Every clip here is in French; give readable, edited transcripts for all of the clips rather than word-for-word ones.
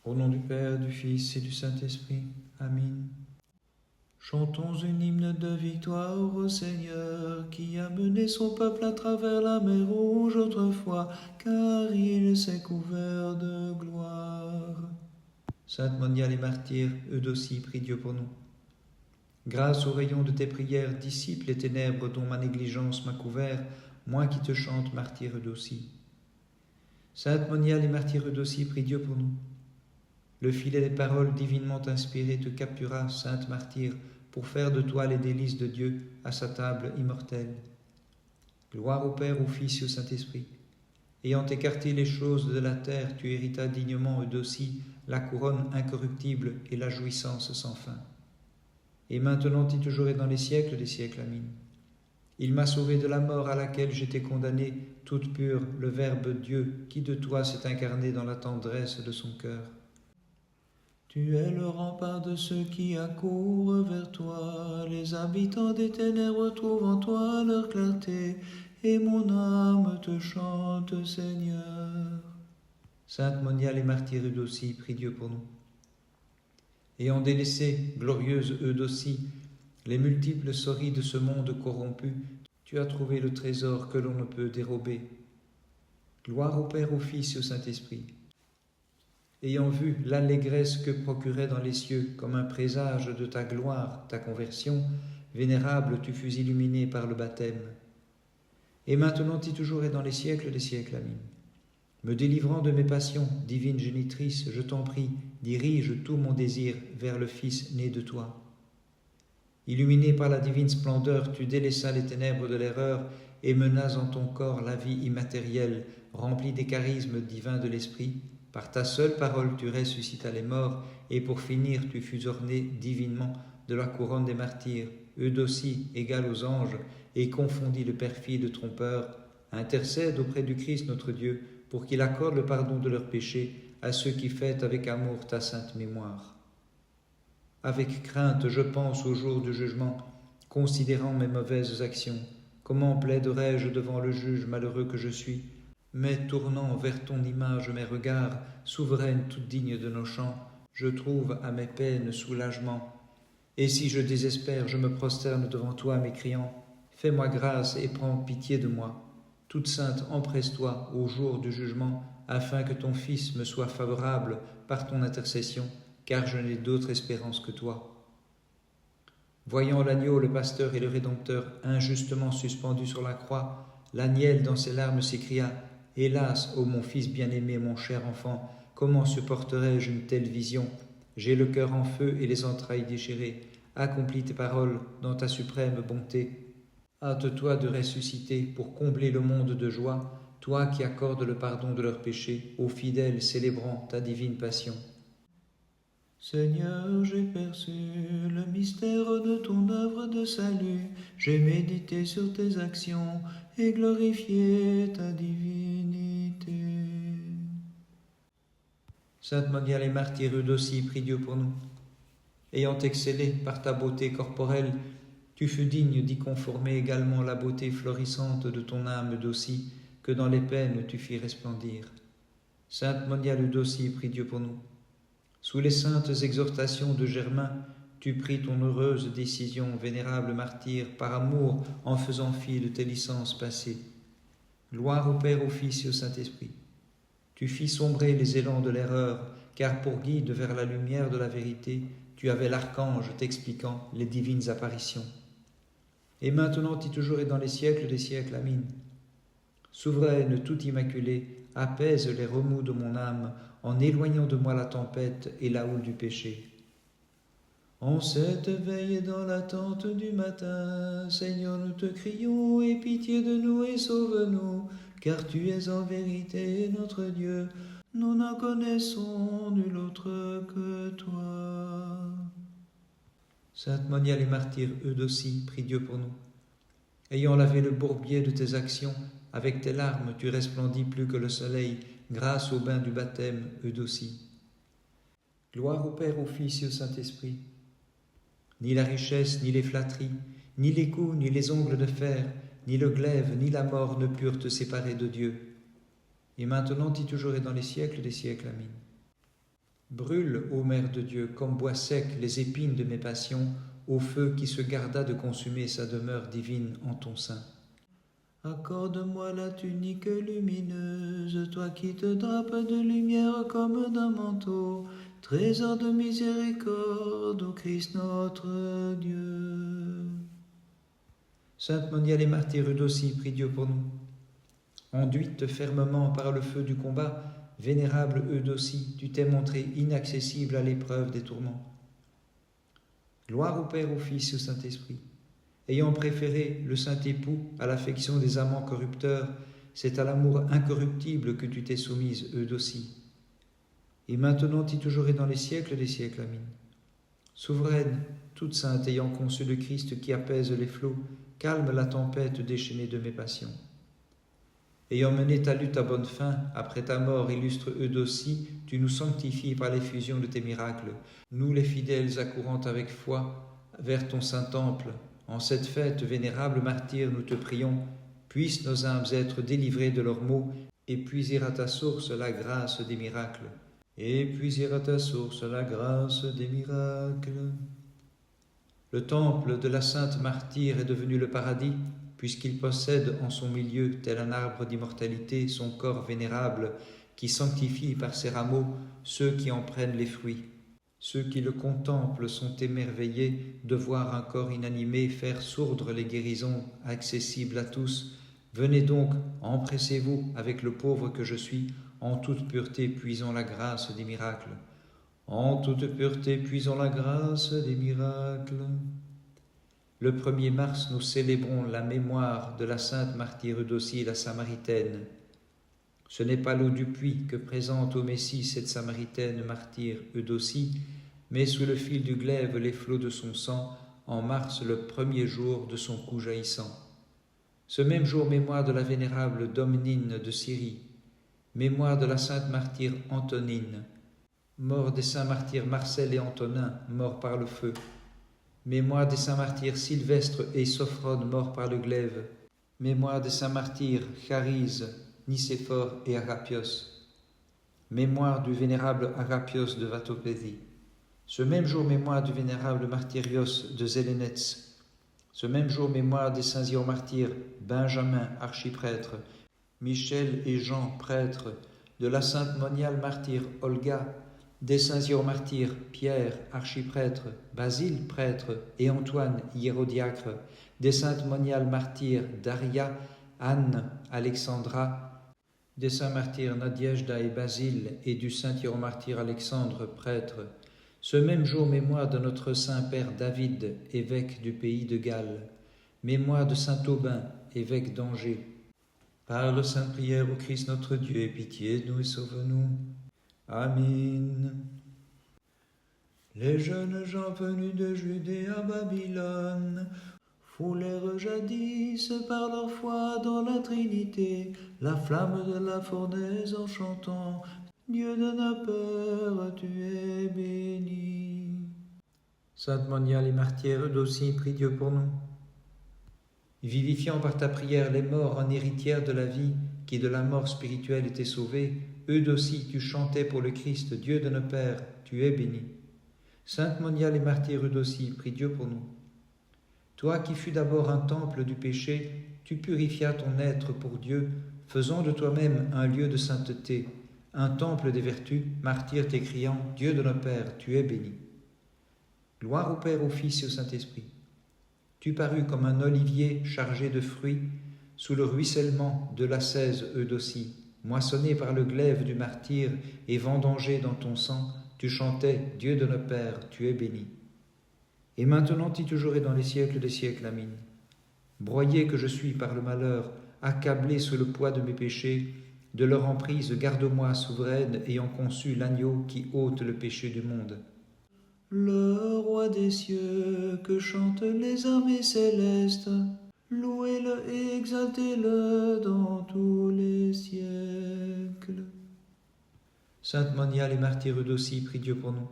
Au nom du Père, du Fils et du Saint-Esprit. Amen. Chantons un hymne de victoire au Seigneur, qui a mené son peuple à travers la mer Rouge autrefois, car il s'est couvert de gloire. Sainte Moniale et martyr, Eudocie, prie Dieu pour nous. Grâce au rayon de tes prières, dissipe les ténèbres dont ma négligence m'a couvert, moi qui te chante, martyr Eudocie. Sainte Moniale et martyr Eudocie, prie Dieu pour nous. Le filet des paroles divinement inspirées te captura, sainte martyre, pour faire de toi les délices de Dieu à sa table immortelle. Gloire au Père, au Fils et au Saint-Esprit. Ayant écarté les choses de la terre, tu héritas dignement, Eudocie, la couronne incorruptible et la jouissance sans fin. Et maintenant et toujours et dans les siècles des siècles, amen. Il m'a sauvé de la mort à laquelle j'étais condamné, toute pure, le Verbe Dieu, qui de toi s'est incarné dans la tendresse de son cœur. Tu es le rempart de ceux qui accourent vers toi, les habitants des ténèbres trouvent en toi leur clarté, et mon âme te chante, Seigneur. Sainte Moniale et martyre Eudocie, prie Dieu pour nous. Ayant délaissé, glorieuse Eudocie, les multiples scories de ce monde corrompu, tu as trouvé le trésor que l'on ne peut dérober. Gloire au Père, au Fils et au Saint-Esprit. Ayant vu l'allégresse que procurait dans les cieux, comme un présage de ta gloire, ta conversion, vénérable, tu fus illuminé par le baptême. Et maintenant et toujours et dans les siècles des siècles, amen. Me délivrant de mes passions, divine génitrice, je t'en prie, dirige tout mon désir vers le Fils né de toi. Illuminé par la divine splendeur, tu délaissas les ténèbres de l'erreur et menas en ton corps la vie immatérielle, remplie des charismes divins de l'Esprit. Par ta seule parole, tu ressuscitas les morts, et pour finir, tu fus orné divinement de la couronne des martyrs. Eudocie, égale aux anges, et confondit le perfide trompeur, intercède auprès du Christ notre Dieu, pour qu'il accorde le pardon de leurs péchés à ceux qui fêtent avec amour ta sainte mémoire. Avec crainte, je pense au jour du jugement, considérant mes mauvaises actions. Comment plaiderais-je devant le juge malheureux que je suis, mais tournant vers ton image mes regards, souveraine toute digne de nos chants, je trouve à mes peines soulagement. Et si je désespère, je me prosterne devant toi, m'écriant, fais-moi grâce et prends pitié de moi. Toute sainte, empresse-toi au jour du jugement, afin que ton Fils me soit favorable par ton intercession, car je n'ai d'autre espérance que toi. Voyant l'agneau, le pasteur et le Rédempteur injustement suspendu sur la croix, l'agnelle dans ses larmes s'écria, « Hélas, ô mon Fils bien-aimé, mon cher enfant, comment supporterais-je une telle vision? J'ai le cœur en feu et les entrailles déchirées. Accomplis tes paroles dans ta suprême bonté. Hâte-toi de ressusciter pour combler le monde de joie, toi qui accordes le pardon de leurs péchés aux fidèles célébrant ta divine passion. » Seigneur, j'ai perçu le mystère de ton œuvre de salut, j'ai médité sur tes actions et glorifié ta divinité. Sainte Moniale et martyre Eudocie, prie Dieu pour nous. Ayant excellé par ta beauté corporelle, tu fus digne d'y conformer également la beauté florissante de ton âme Eudocie, que dans les peines tu fis resplendir. Sainte Moniale Eudocie, prie Dieu pour nous. Sous les saintes exhortations de Germain, tu pris ton heureuse décision, vénérable martyr, par amour en faisant fi de tes licences passées. Gloire au Père, au Fils et au Saint-Esprit. Tu fis sombrer les élans de l'erreur, car pour guide vers la lumière de la vérité, tu avais l'archange t'expliquant les divines apparitions. Et maintenant et toujours et dans les siècles des siècles, amen. Souveraine toute immaculée, apaise les remous de mon âme, en éloignant de moi la tempête et la houle du péché. En cette veille dans l'attente du matin, Seigneur, nous te crions, aie pitié de nous et sauve-nous, car tu es en vérité notre Dieu, nous n'en connaissons nul autre que toi. Sainte Moniale et martyre Eudocie, prie Dieu pour nous. Ayant lavé le bourbier de tes actions, avec tes larmes tu resplendis plus que le soleil, grâce au bain du baptême, Eudocie. Gloire au Père, au Fils et au Saint-Esprit. Ni la richesse, ni les flatteries, ni les coups, ni les ongles de fer, ni le glaive, ni la mort ne purent te séparer de Dieu. Et maintenant et toujours et dans les siècles des siècles, amen. Brûle, ô Mère de Dieu, comme bois sec les épines de mes passions, au feu qui se garda de consumer sa demeure divine en ton sein. Accorde-moi la tunique lumineuse, toi qui te drapes de lumière comme d'un manteau, trésor de miséricorde, ô Christ notre Dieu. Sainte Moniale et martyre Eudocie, prie Dieu pour nous. Enduite fermement par le feu du combat, vénérable Eudocie, tu t'es montrée inaccessible à l'épreuve des tourments. Gloire au Père, au Fils et au Saint-Esprit. Ayant préféré le saint époux à l'affection des amants corrupteurs, c'est à l'amour incorruptible que tu t'es soumise, Eudocie. Et maintenant et toujours et dans les siècles des siècles, Amen. Souveraine, toute sainte, ayant conçu le Christ qui apaise les flots, calme la tempête déchaînée de mes passions. Ayant mené ta lutte à bonne fin, après ta mort, illustre Eudocie, tu nous sanctifies par l'effusion de tes miracles. Nous, les fidèles, accourant avec foi vers ton saint temple, en cette fête, vénérable martyr, nous te prions, puissent nos âmes être délivrées de leurs maux, et puiser à ta source la grâce des miracles. Et puiser à ta source la grâce des miracles. Le temple de la sainte martyre est devenu le paradis, puisqu'il possède en son milieu, tel un arbre d'immortalité, son corps vénérable, qui sanctifie par ses rameaux ceux qui en prennent les fruits. Ceux qui le contemplent sont émerveillés de voir un corps inanimé faire sourdre les guérisons accessibles à tous. Venez donc, empressez-vous avec le pauvre que je suis, en toute pureté puisons la grâce des miracles. En toute pureté puisons la grâce des miracles. Le 1er mars, nous célébrons la mémoire de la sainte martyre Eudocie, la Samaritaine. Ce n'est pas l'eau du puits que présente au Messie cette Samaritaine martyre Eudocie, mais sous le fil du glaive les flots de son sang, en mars le 1er jour de son cou jaillissant. Ce même jour, mémoire de la vénérable Domnine de Syrie, mémoire de la sainte martyre Antonine, mort des saints martyrs Marcel et Antonin, morts par le feu, mémoire des saints martyrs Sylvestre et Sophrone, morts par le glaive, mémoire des saints martyrs Charise, Nicéphore et Agapios, mémoire du vénérable Agapios de Vatopédie. Ce même jour, mémoire du vénérable Martyrios de Zélénetz. Ce même jour, mémoire des saints martyrs Benjamin, archiprêtre, Michel et Jean, prêtres, de la sainte moniale martyre Olga, des saints martyrs Pierre, archiprêtre, Basile, prêtre, et Antoine, hiérodiacre, des saintes moniales martyrs Daria, Anne, Alexandra, des saints martyrs Nadiejda et Basile, et du saint hiéromartyr Alexandre, prêtre. Ce même jour, mémoire de notre saint père David, évêque du pays de Galles, mémoire de saint Aubin, évêque d'Angers. Par la sainte prière au Christ notre Dieu, aie pitié de nous et sauve-nous. Amen. Les jeunes gens venus de Judée à Babylone foulèrent jadis par leur foi dans la Trinité la flamme de la fournaise en chantant « Dieu de nos pères, tu es béni ». Sainte Moniale et martyre Eudocie, prie Dieu pour nous. Vivifiant par ta prière les morts en héritières de la vie, qui de la mort spirituelle étaient sauvés, Eudocie, tu chantais pour le Christ, Dieu de nos pères, tu es béni. Sainte Moniale et martyre Eudocie, prie Dieu pour nous. Toi qui fus d'abord un temple du péché, tu purifias ton être pour Dieu, faisant de toi-même un lieu de sainteté, un temple des vertus, martyr t'écriant, Dieu de nos pères, tu es béni. Gloire au Père, au Fils et au Saint-Esprit. Tu parus comme un olivier chargé de fruits, sous le ruissellement de l'ascèse Eudocie, moissonné par le glaive du martyr et vendangé dans ton sang, tu chantais, Dieu de nos pères, tu es béni. Et maintenant et toujours et dans les siècles des siècles, Amen. Broyé que je suis par le malheur, accablé sous le poids de mes péchés, de leur emprise, garde-moi, souveraine, ayant conçu l'agneau qui ôte le péché du monde. Le roi des cieux, que chantent les armées célestes, louez-le et exaltez-le dans tous les siècles. Sainte Moniale et martyre Eudocie, prie Dieu pour nous.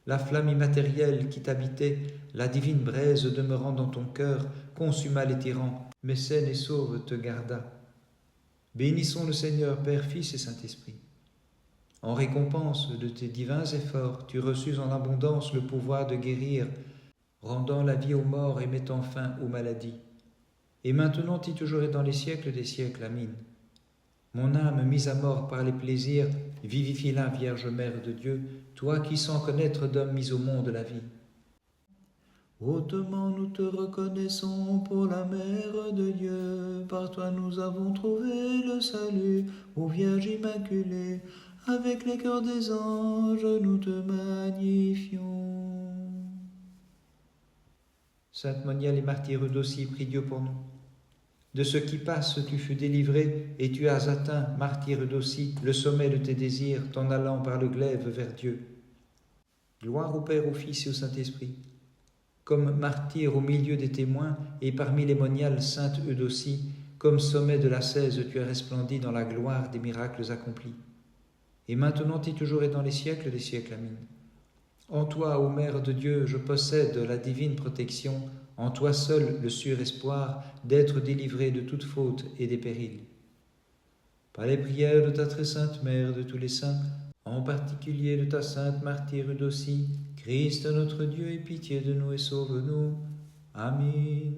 La flamme immatérielle qui t'habitait, la divine braise demeurant dans ton cœur, consuma les tyrans, mais saine et sauve te garda. Bénissons le Seigneur, Père, Fils et Saint-Esprit. En récompense de tes divins efforts, tu reçus en abondance le pouvoir de guérir, rendant la vie aux morts et mettant fin aux maladies. Et maintenant et toujours et dans les siècles des siècles. Amin. Mon âme mise à mort par les plaisirs, vivifie-la, Vierge Mère de Dieu, toi qui sans connaître d'homme mis au monde la vie. Hautement nous te reconnaissons pour la Mère de Dieu, par toi nous avons trouvé le salut, ô Vierge Immaculée, avec les cœurs des anges nous te magnifions. Sainte Moniale et martyre Eudocie, prie Dieu pour nous. De ce qui passe, tu fus délivré, et tu as atteint, martyre Eudocie, le sommet de tes désirs, t'en allant par le glaive vers Dieu. Gloire au Père, au Fils et au Saint-Esprit. Comme martyr au milieu des témoins, et parmi les moniales, sainte Eudocie, comme sommet de la l'ascèse, tu as resplendi dans la gloire des miracles accomplis. Et maintenant et toujours et dans les siècles des siècles. Amin. En toi, ô Mère de Dieu, je possède la divine protection, en toi seul le sûr espoir d'être délivré de toute faute et des périls. Par les prières de ta très sainte Mère de tous les saints, en particulier de ta sainte martyre Eudocie, Christ notre Dieu, aie pitié de nous et sauve-nous. Amin.